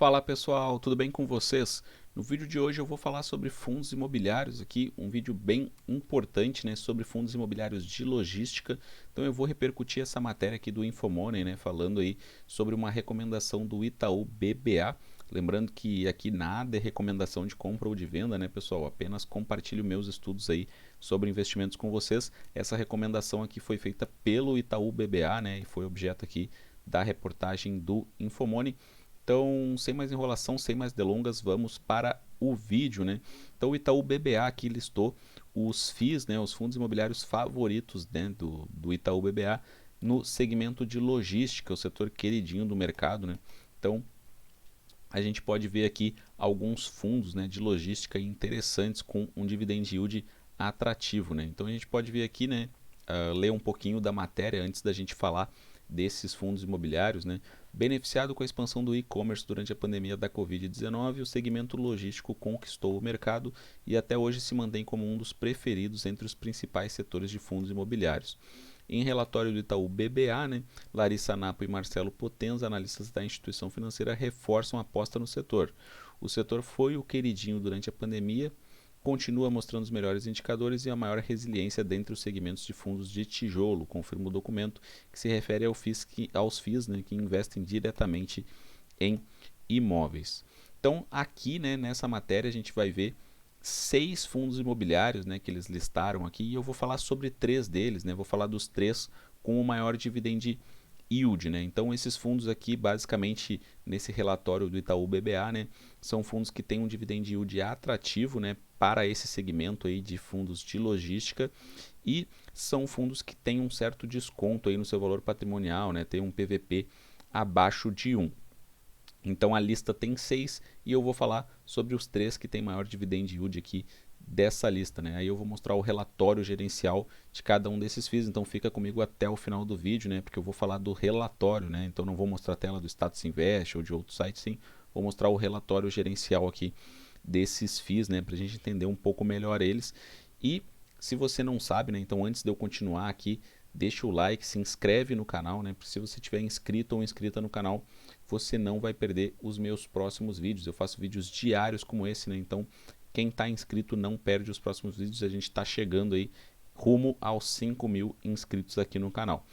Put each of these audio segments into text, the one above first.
Fala pessoal, tudo bem com vocês? No vídeo de hoje eu vou falar sobre fundos imobiliários aqui, um vídeo bem importante, né, sobre fundos imobiliários de logística. Então eu vou repercutir essa matéria aqui do Infomoney, né, falando aí sobre uma recomendação do Itaú BBA. Lembrando que aqui nada é recomendação de compra ou de venda, né, pessoal? Apenas compartilho meus estudos aí sobre investimentos com vocês. Essa recomendação aqui foi feita pelo Itaú BBA, né, e foi objeto aqui da reportagem do Infomoney. Então, sem mais enrolação, sem mais delongas, vamos para o vídeo, né? Então, o Itaú BBA aqui listou os FIIs, né, os fundos imobiliários favoritos, né, do Itaú BBA no segmento de logística, o setor queridinho do mercado, né? Então, a gente pode ver aqui alguns fundos, né, de logística interessantes com um dividend yield atrativo, né? Então, a gente pode ver aqui, né, ler um pouquinho da matéria antes da gente falar desses fundos imobiliários, né? Beneficiado com a expansão do e-commerce durante a pandemia da Covid-19, o segmento logístico conquistou o mercado e até hoje se mantém como um dos preferidos entre os principais setores de fundos imobiliários. Em relatório do Itaú BBA, né, Larissa Napo e Marcelo Potenza, analistas da instituição financeira, reforçam a aposta no setor. O setor foi o queridinho durante a pandemia, continua mostrando os melhores indicadores e a maior resiliência dentre os segmentos de fundos de tijolo, confirma o documento, que se refere aos FIIs, né, que investem diretamente em imóveis. Então, aqui, né, nessa matéria, a gente vai ver 6 fundos imobiliários, né, que eles listaram aqui, e eu vou falar sobre 3 deles, né, vou falar dos 3 com o maior dividend yield, né? Então esses fundos aqui, basicamente nesse relatório do Itaú BBA, né, são fundos que têm um dividend yield atrativo, né, para esse segmento aí de fundos de logística e são fundos que têm um certo desconto aí no seu valor patrimonial, né, tem um PVP abaixo de 1. Então a lista tem 6 e eu vou falar sobre os 3 que têm maior dividend yield aqui dessa lista, né? Aí eu vou mostrar o relatório gerencial de cada um desses FIIs, então fica comigo até o final do vídeo, né? Porque eu vou falar do relatório, né? Então não vou mostrar a tela do Status Invest ou de outro site, sim. Vou mostrar o relatório gerencial aqui desses FIIs, né? Para a gente entender um pouco melhor eles. E se você não sabe, né? Então antes de eu continuar aqui, deixa o like, se inscreve no canal, né? Se você tiver inscrito ou inscrita no canal, você não vai perder os meus próximos vídeos. Eu faço vídeos diários como esse, né? Então, quem está inscrito não perde os próximos vídeos. A gente está chegando aí rumo aos 5.000 inscritos aqui no canal.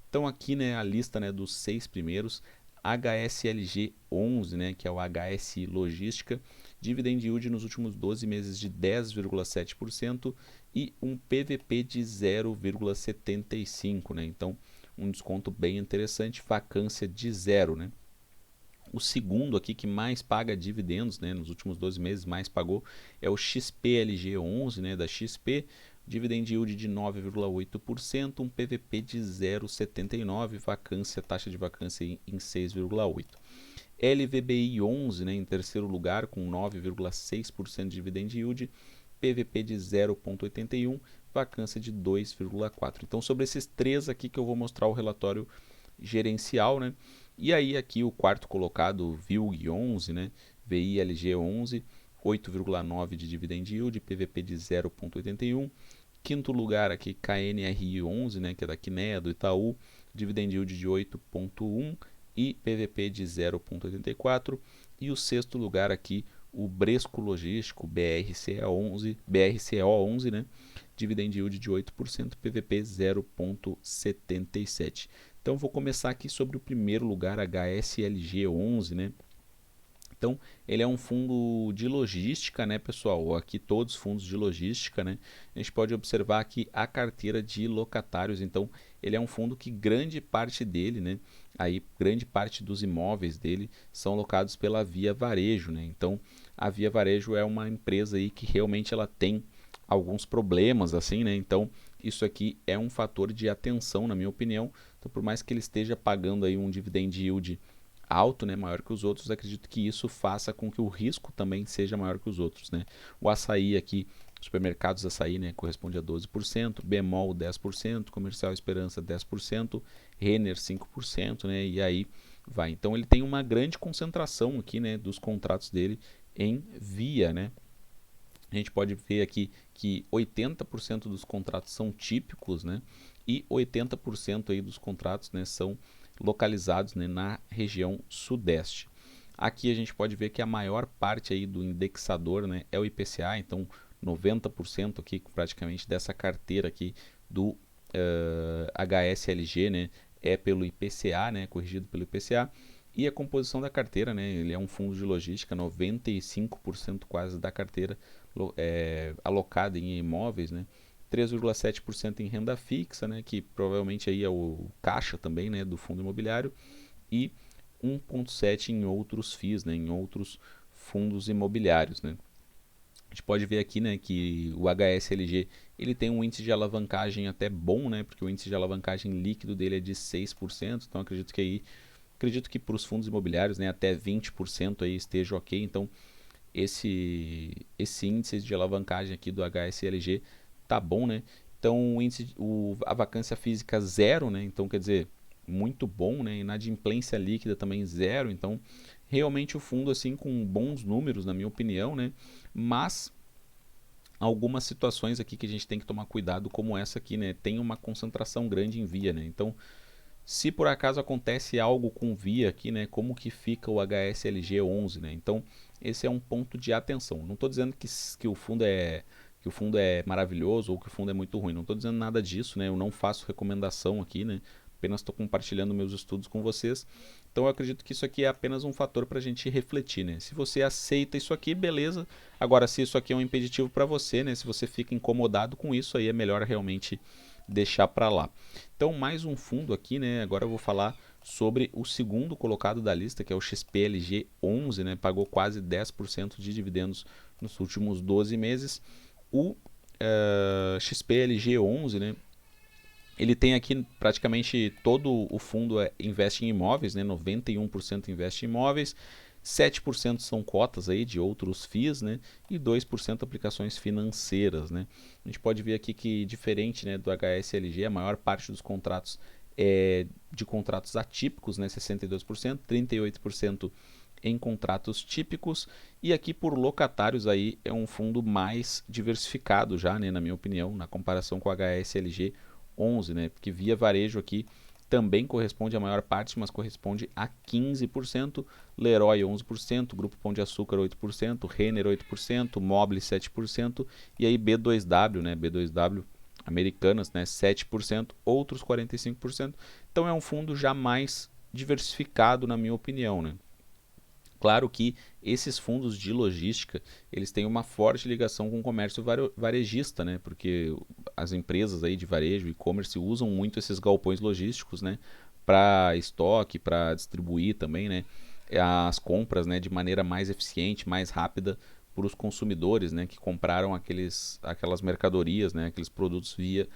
Então, aqui, né, a lista, né, dos 6 primeiros. HSLG 11, né, que é o HSI Logística, dividend yield nos últimos 12 meses de 10,7% e um PVP de 0,75, né? Então, um desconto bem interessante, vacância de 0, né? O segundo aqui que mais paga dividendos, né, nos últimos 12 meses mais pagou, é o XPLG11, né, da XP, dividend yield de 9,8%, um PVP de 0,79, taxa de vacância em 6,8%. LVBI 11, né, em terceiro lugar, com 9,6% de dividend yield, PVP de 0,81, vacância de 2,4%. Então, sobre esses 3 aqui que eu vou mostrar o relatório gerencial, né? E aí aqui o quarto colocado, VILG 11, né? VILG 11, 8,9 de dividend yield, PVP de 0,81. Quinto lugar aqui, KNRI 11, né, que é da Kinea, do Itaú, dividend yield de 8,1 e PVP de 0,84. E o sexto lugar aqui, o Bresco Logístico, BRCO11, né, dividend yield de 8%, PVP 0,77. Então vou começar aqui sobre o primeiro lugar, HSLG11, né? Então, ele é um fundo de logística, né, pessoal? Aqui todos os fundos de logística, né? A gente pode observar aqui a carteira de locatários. Então, ele é um fundo que grande parte dele, né, aí grande parte dos imóveis dele são locados pela Via Varejo, né? Então, a Via Varejo é uma empresa aí que realmente ela tem alguns problemas assim, né? Então, isso aqui é um fator de atenção, na minha opinião. Então, por mais que ele esteja pagando aí um dividend yield alto, né, maior que os outros, acredito que isso faça com que o risco também seja maior que os outros, né? O açaí aqui, supermercados açaí, né, corresponde a 12%, Bemol 10%, Comercial Esperança 10%, Renner 5%, né, e aí vai. Então ele tem uma grande concentração aqui, né, dos contratos dele em via, né? A gente pode ver aqui que 80% dos contratos são típicos, né? E 80% aí dos contratos, né, são localizados, né, na região sudeste. Aqui a gente pode ver que a maior parte aí do indexador, né, é o IPCA, então 90% aqui praticamente dessa carteira aqui do HSLG, né, é pelo IPCA, né, corrigido pelo IPCA. E a composição da carteira, né, ele é um fundo de logística, 95% quase da carteira alocada em imóveis, né, 3,7% em renda fixa, né, que provavelmente aí é o caixa também, né, do fundo imobiliário, e 1,7% em outros FIIs, né, em outros fundos imobiliários, né. A gente pode ver aqui, né, que o HSLG ele tem um índice de alavancagem até bom, né, porque o índice de alavancagem líquido dele é de 6%, então acredito que para os fundos imobiliários, né, até 20% aí esteja ok. Então esse índice de alavancagem aqui do HSLG tá bom, né? Então a vacância física zero, né? Então quer dizer, muito bom, né? Inadimplência líquida também zero, então realmente o fundo assim com bons números na minha opinião, né? Mas algumas situações aqui que a gente tem que tomar cuidado, como essa aqui, né? Tem uma concentração grande em via, né? Então se por acaso acontece algo com via aqui, né, como que fica o HSLG 11, né? Então, esse é um ponto de atenção. Não estou dizendo que o fundo é maravilhoso ou que o fundo é muito ruim. Não estou dizendo nada disso, né? Eu não faço recomendação aqui, né? Apenas estou compartilhando meus estudos com vocês. Então, eu acredito que isso aqui é apenas um fator para a gente refletir, né? Se você aceita isso aqui, beleza. Agora, se isso aqui é um impeditivo para você, né? Se você fica incomodado com isso, aí é melhor realmente deixar para lá. Então, mais um fundo aqui, né? Agora eu vou falar sobre o segundo colocado da lista, que é o XPLG 11, né? Pagou quase 10% de dividendos nos últimos 12 meses. O XPLG 11, né? Ele tem aqui praticamente todo o fundo investe em imóveis, né? 91% investe em imóveis, 7% são cotas aí de outros FIIs, né? E 2% aplicações financeiras, né? A gente pode ver aqui que, diferente, né, do HSLG, a maior parte dos contratos é de contratos atípicos, né? 62%, 38% em contratos típicos, e aqui por locatários aí é um fundo mais diversificado já, né, na minha opinião, na comparação com o HSLG 11, né, porque via varejo aqui também corresponde à maior parte, mas corresponde a 15%, Leroy 11%, Grupo Pão de Açúcar 8%, Renner 8%, Mobile 7%, e aí B2W, né, B2W Americanas, né, 7%, outros 45%. Então é um fundo já mais diversificado, na minha opinião, né. Claro que esses fundos de logística, eles têm uma forte ligação com o comércio varejista, né? Porque as empresas aí de varejo e e-commerce usam muito esses galpões logísticos, né? Para estoque, para distribuir também, né? As compras, né? De maneira mais eficiente, mais rápida para os consumidores, né? Que compraram aquelas mercadorias, né? Aqueles produtos via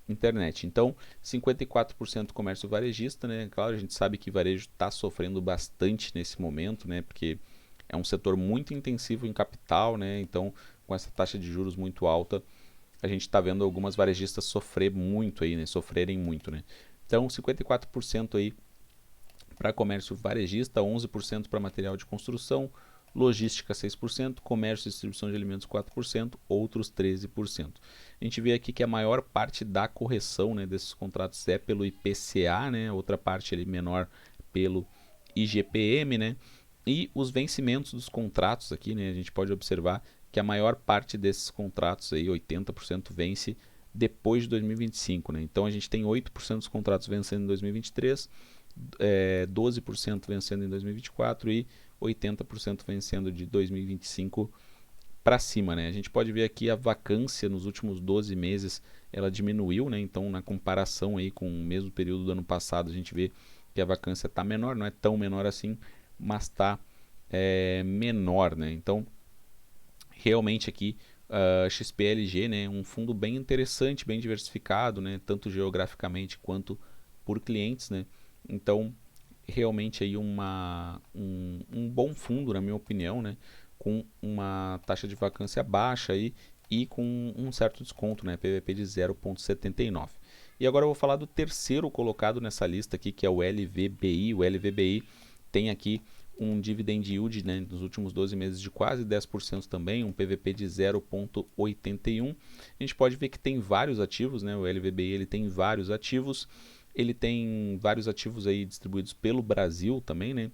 internet. Então, 54% comércio varejista, né? Claro, a gente sabe que varejo está sofrendo bastante nesse momento, né? Porque é um setor muito intensivo em capital, né? Então, com essa taxa de juros muito alta, a gente está vendo algumas varejistas sofrer muito aí, né? Sofrerem muito, né? Então, 54% aí para comércio varejista, 11% para material de construção, logística 6%, comércio e distribuição de alimentos 4%, outros 13%. A gente vê aqui que a maior parte da correção, né, desses contratos é pelo IPCA, né, outra parte ali menor pelo IGPM, né, e os vencimentos dos contratos aqui, né, a gente pode observar que a maior parte desses contratos aí, 80% vence depois de 2025, né? Então a gente tem 8% dos contratos vencendo em 2023, 12% vencendo em 2024 e 80% vencendo de 2025 para cima, né? A gente pode ver aqui a vacância nos últimos 12 meses, ela diminuiu, né? Então, na comparação aí com o mesmo período do ano passado, a gente vê que a vacância está menor, não é tão menor assim, mas está menor, né? Então, realmente aqui XPLG, né, um fundo bem interessante, bem diversificado, né, tanto geograficamente quanto por clientes, né. Então, realmente aí um bom fundo, na minha opinião, né, com uma taxa de vacância baixa aí, e com um certo desconto, né, PVP de 0,79. E agora eu vou falar do terceiro colocado nessa lista aqui, que é o LVBI. O LVBI tem aqui um dividend yield, né, nos últimos 12 meses de quase 10% também, um PVP de 0,81. A gente pode ver que tem vários ativos, né, o LVBI ele tem vários ativos, ele tem vários ativos aí distribuídos pelo Brasil também, né.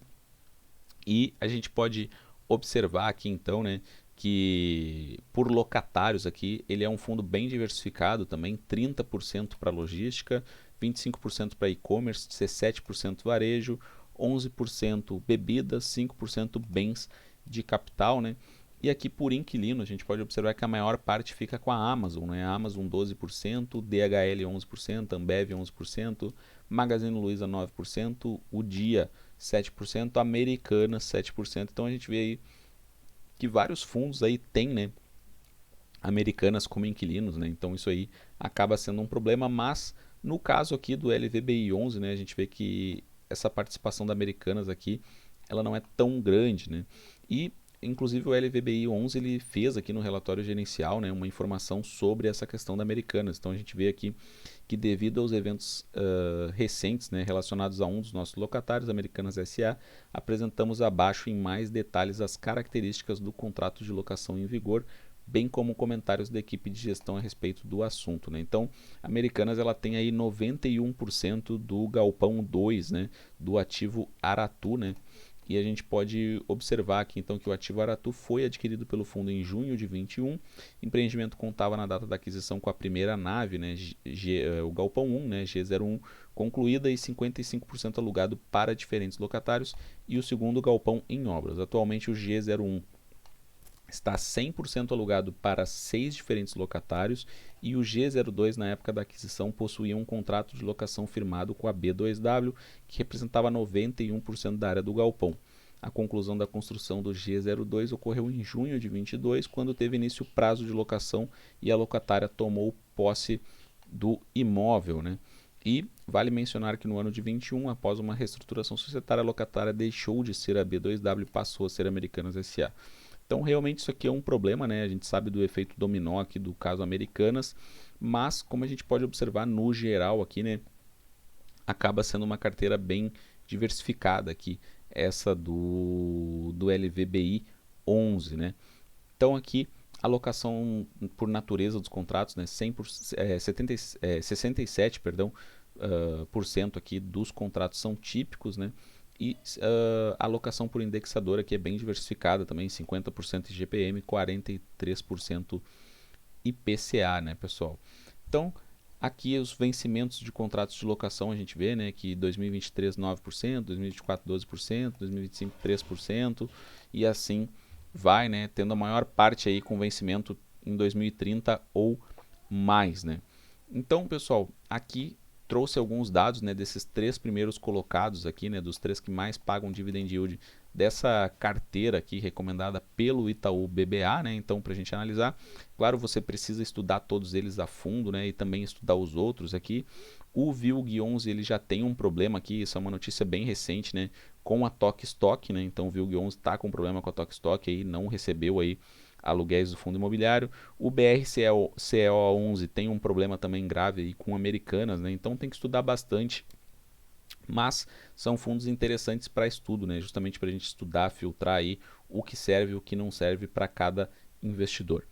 E a gente pode observar aqui então, né, que por locatários aqui, ele é um fundo bem diversificado também, 30% para logística, 25% para e-commerce, 17% varejo, 11% bebidas, 5% bens de capital, né? E aqui por inquilino, a gente pode observar que a maior parte fica com a Amazon, né? A Amazon 12%, DHL 11%, Ambev 11%, Magazine Luiza 9%, o Dia 7%, Americanas 7%. Então a gente vê aí que vários fundos aí têm, né, Americanas como inquilinos, né? Então isso aí acaba sendo um problema, mas no caso aqui do LVBI 11, né, a gente vê que essa participação da Americanas aqui, ela não é tão grande, né? E inclusive o LVBI 11 ele fez aqui no relatório gerencial, né, uma informação sobre essa questão da Americanas. Então a gente vê aqui que devido aos eventos recentes, né, relacionados a um dos nossos locatários, Americanas SA, apresentamos abaixo em mais detalhes as características do contrato de locação em vigor, bem como comentários da equipe de gestão a respeito do assunto, né? Então, Americanas ela tem aí 91% do galpão 2, né, do ativo Aratu, né? E a gente pode observar aqui então que o ativo Aratu foi adquirido pelo fundo em junho de 21. O empreendimento contava na data da aquisição com a primeira nave, né, o galpão 1, né, G01, concluída e 55% alugado para diferentes locatários, e o segundo galpão em obras. Atualmente o G01 está 100% alugado para 6 diferentes locatários, e o G02 na época da aquisição possuía um contrato de locação firmado com a B2W, que representava 91% da área do galpão. A conclusão da construção do G02 ocorreu em junho de 22, quando teve início o prazo de locação e a locatária tomou posse do imóvel, né? E vale mencionar que no ano de 21, após uma reestruturação societária, a locatária deixou de ser a B2W e passou a ser Americanas SA. Então, realmente, isso aqui é um problema, né? A gente sabe do efeito dominó aqui do caso Americanas, mas como a gente pode observar no geral aqui, né? Acaba sendo uma carteira bem diversificada aqui, essa do LVBI 11, né? Então, aqui, a alocação por natureza dos contratos, né? 67, perdão, por cento aqui dos contratos são típicos, né? E a alocação por indexadora que é bem diversificada também, 50% IGPM, 43% IPCA, né, pessoal? Então, aqui os vencimentos de contratos de locação a gente vê, né, que 2023 9%, 2024 12%, 2025 3% e assim vai, né, tendo a maior parte aí com vencimento em 2030 ou mais, né? Então, pessoal, aqui trouxe alguns dados, né, desses 3 primeiros colocados aqui, né, dos 3 que mais pagam dividend yield dessa carteira aqui recomendada pelo Itaú BBA, né? Então, para a gente analisar, claro, você precisa estudar todos eles a fundo, né, e também estudar os outros aqui. O VILG 11 ele já tem um problema aqui, isso é uma notícia bem recente, né, com a Tok Stock, né? Então, o VILG 11 está com problema com a Tok Stock aí, não recebeu aí aluguéis do fundo imobiliário. O BRCO11 tem um problema também grave aí com Americanas, né? Então tem que estudar bastante, mas são fundos interessantes para estudo, né? Justamente para a gente estudar, filtrar aí o que serve e o que não serve para cada investidor.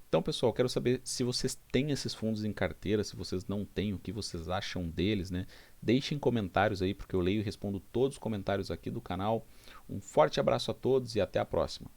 Então, pessoal, quero saber se vocês têm esses fundos em carteira, se vocês não têm, o que vocês acham deles, né? Deixem comentários aí, porque eu leio e respondo todos os comentários aqui do canal. Um forte abraço a todos e até a próxima.